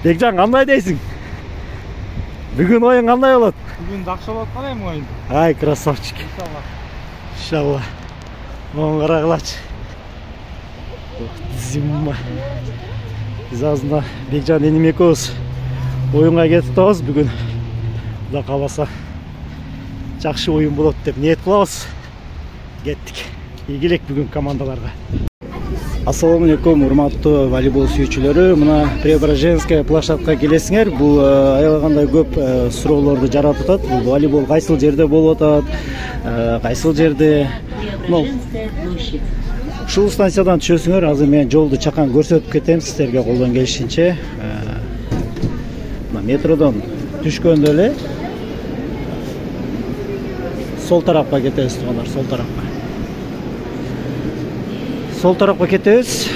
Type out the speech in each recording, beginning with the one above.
Бекжан, кандай дейсиң? Бүгүн оюн кандай болот? Бүгүн жакшы болот калайм оюн. Ай, красавчик. Иншалла. Оң карагылачы. Зимма. Биз азында Бекжан эним экөөбүз оюнга кетип атабыз бүгүн. Кудай кааласа жакшы оюн болот деп ниет кылабыз. Кеттик. Ийгилик бүгүн командаларга. Ассаламу алейкум, урматтуу волейбол сүйүүчүлөрү. Мына Преображенская площадка келесиңер. Бул аябагандай көп суроолорду жаратып атат. Бул волейбол кайсыл жерде болуп атат? Кайсыл жерде? Ушул станциядан түшөсүңөр. Азыр мен жолду чакан көрсөтүп кетем сиздерге колдон келишинче. Мына метродон түшкөндө эле сол тарапка кетебиз, туугандар, сол тарапка. Сол тарапка кетебиз.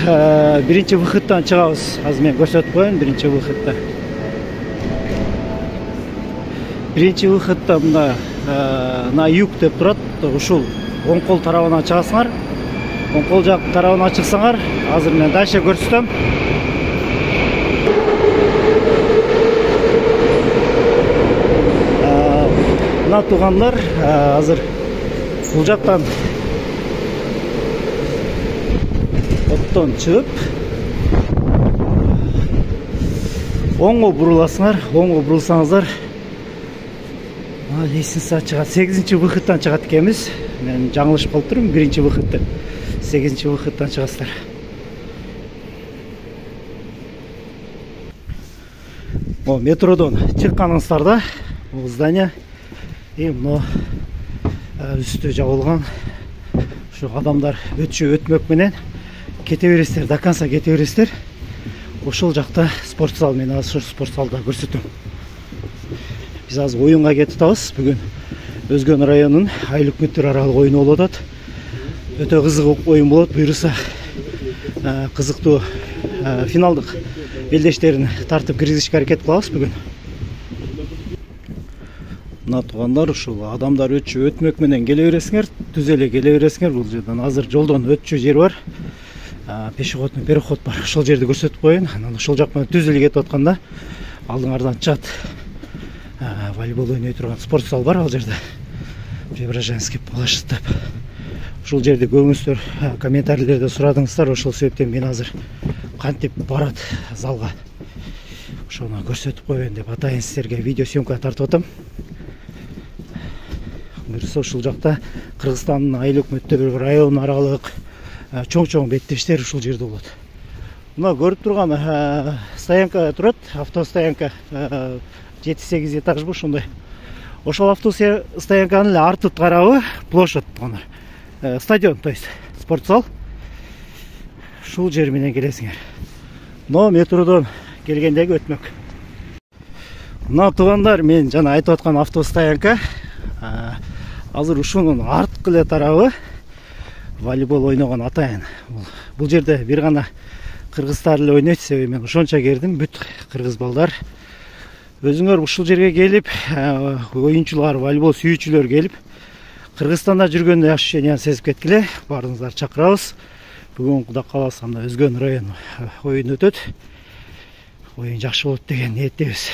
Биринчи выходтан чыгабыз. Азыр мен көрсөтүп коеюн биринчи выходто. Биринчи выходто мына на юг деп турат. Ушул оң кол тарабынан чыгасыңар. Оң кол жак тарабынан чыксаңар, азыр мен дальше көрсөтөм. Мына туугандар, азыр бул жактан оттон чыгып оңго буруласыңар. Оңго бурулсаңыздар, лестница чыгат. 8-чи выходтан чыгат экенбиз. Мен жаңылышып калып турмун. 1-чи выходтан. 8-чи выходтан чыгасыздар. Метродон чыкканыңыздарда бул здание мына үстү жабылган. Ушу адамдар өтмөк менен кете бересиздер, до конца кете бересиздер. Ошол жакта спорт зал, мен азыр спорт залда көрсөтөм. Биз азыр оюнга кетип атабыз. Бүгүн Өзгөн районунун айлык мүттөр аралык оюну болуп атат. Өтө кызык оюн болот. Буюрса кызыктуу финалдык белдештерин тартып киргизишке аракет кылабыз бүгүн. Мына туугандар, ушул адамдар өтмөк менен келе бересиңер, түз эле келе бересиңер. Бул жерден азыр жолдон өтчү жер бар. Пешеход менен переход бар. Ошол жерди көрсөтүп коеюн. Анан ошол жак менен түз эле кетип атканда алдыңардан чат волейбол ойной турган спорт зал бар ал жерде. Преображенский площадь деп. Ушул жерди көбүңүздөр комментарийлерде сурадыңыздар. Ошол себептен мен азыр кантип барат залга ошону көрсөтүп коеюн деп атайын, сиздерге видео съемка тартып атам. Буюрса ушул жакта Кыргызстандын айлык мүттөр район аралык чоң беттештер ушул жерде болот. Мына көрүп турган стоянка турат, автостоянка 7-8 этажбы ошондой. Ошол автостоянканын эле арты тарабы площадь тугандар. Стадион, то есть спортзал. Ушул жер менен келесиңер. Но метродон келгендеги өтмөк. Мына туугандар, мен жана айтып аткан автостоянка. Азыр ушунун арткы эле тарабы волейбол ойногон атайын. Бул жерде бир гана кыргыздар эле ойнойт, себеби мен ошончо келдим. Бүт кыргыз балдар. Өзүңөр ушул жерге келип, оюнчулар, волейбол сүйүүчүлөр келип, Кыргызстанда жүргөндө ощущенияны сезип кеткиле. Баарыңыздар чакырабыз. Бүгүн Кудай кааласа Өзгөн район оюн өтөт. Оюн жакшы болот деген ниеттебиз.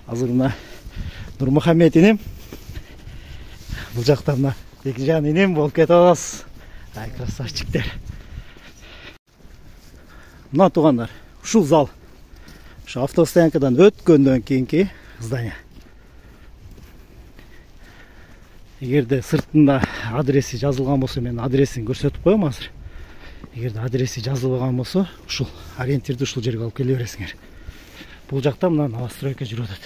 Азыр мына Нурмухаммед энем, бул жакта мына Бекжан энем болуп кетип атабыз. Ай, красавчиктер. Мына туугандар, ушул зал. Ошо автостоянкадан өткөндөн кийинки здание. Эгерде сыртында адреси жазылган болсо, мен адресин көрсөтүп коем азыр. Эгерде адреси жазылбаган болсо, ушул ориентирди ушул жерге алып келе бересиңер. Бул жакта мына новостройка жүрүп атат.